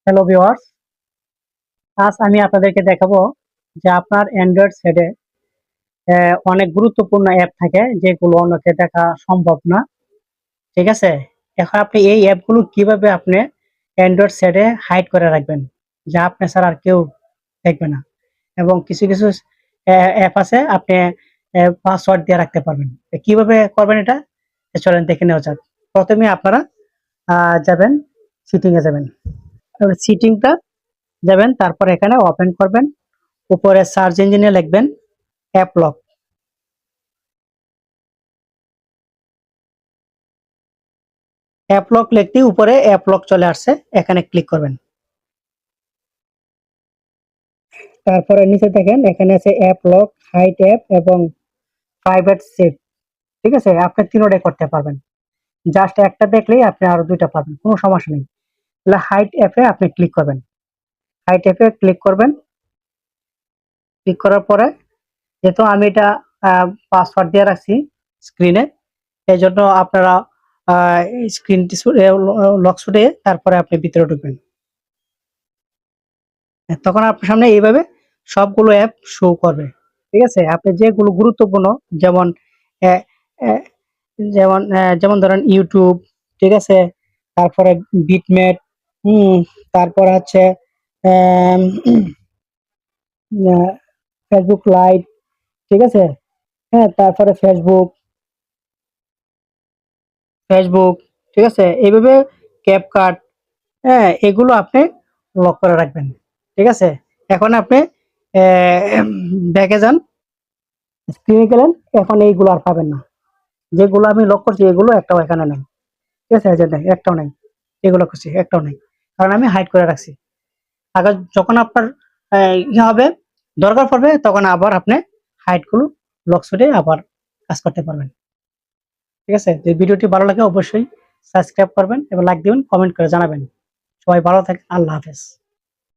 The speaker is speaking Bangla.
হ্যালো ভিউয়ার্স, আজ আমি আপনাদেরকে দেখাবো যে আপনার অ্যান্ড্রয়েড সেটে অনেক গুরুত্বপূর্ণ অ্যাপ থাকে যেগুলো অন্যকে দেখা সম্ভব না। ঠিক আছে? এখন আপনি এই অ্যাপগুলো কিভাবে আপনি অ্যান্ড্রয়েড সেটে হাইড করে রাখবেন, যা আপনি ছাড়া আর কেউ দেখবে না। এবং কিছু অ্যাপ আছে আপনি পাসওয়ার্ড দিয়ে রাখতে পারবেন। কিভাবে করবেন এটা? চলেন দেখে নেওয়া যাক। প্রথমে আপনারা যাবেন, সেটিং এ যাবেন। তারপরে সেটিংটা যাবেন, তারপর এখানে ওপেন করবেন। উপরে সার্চ ইঞ্জিনে লিখবেন অ্যাপ লক। অ্যাপ লক লিখতেই উপরে অ্যাপ লক চলে আসছে, এখানে ক্লিক করবেন। তারপরে নিচে দেখেন এখানে আছে অ্যাপ লক, হাইড অ্যাপ এবং প্রাইভেট সেভ। ঠিক আছে, আপনি তিনোটাই করতে পারবেন। জাস্ট একটা দেখলেই আপনি আরো দুইটা পাবেন, কোনো সমস্যা নেই। তাহলে হাইড অ্যাপে আপনি ক্লিক করবেন। হাইড অ্যাপে ক্লিক করবেন। ক্লিক করার পরে যেহেতু আমি এটা পাসওয়ার্ড দিয়ে রাখছি স্ক্রিনে, এই জন্য আপনারা স্ক্রিনটি লক ছুটে তারপরে আপনি ভিতরে ঢুকবেন। তখন আপনার সামনে এইভাবে সবগুলো অ্যাপ শো করবে। ঠিক আছে? আপনি যেগুলো গুরুত্বপূর্ণ, যেমন অ্যা অ্যা যেমন ধরেন YouTube, ঠিক আছে? তারপরে বিটমেট, হুম, তারপরে হচ্ছে অ্যাম আ Facebook লাইট, ঠিক আছে? হ্যাঁ, তারপরে Facebook, ঠিক আছে? এইভাবে CapCut, হ্যাঁ, এগুলো আপনি লক করে রাখবেন। ঠিক আছে? এখন আপনি ব্যাকে যান, স্ক্রিনে গেলেন, এখন এইগুলো আর পাবেন না। যেগুলো আমি লক করছি এগুলো একটাও এখানে নাই। ঠিক আছে? এই যে নাই, একটাও নাই। এগুলো করছি, একটাও নাই। কারণ আমি হাইড করে রাখছি। আবার যখন আপনার হবে, দরকার পড়বে, তখন আবার আপনি হাইড গুলো লক করে আবার কাজ করতে পারবেন। ঠিক আছে? যদি ভিডিওটি ভালো লাগে অবশ্যই সাবস্ক্রাইব করবেন এবং লাইক দিবেন, কমেন্ট করে জানাবেন। সবাই ভালো থাকেন। আল্লাহ হাফেজ।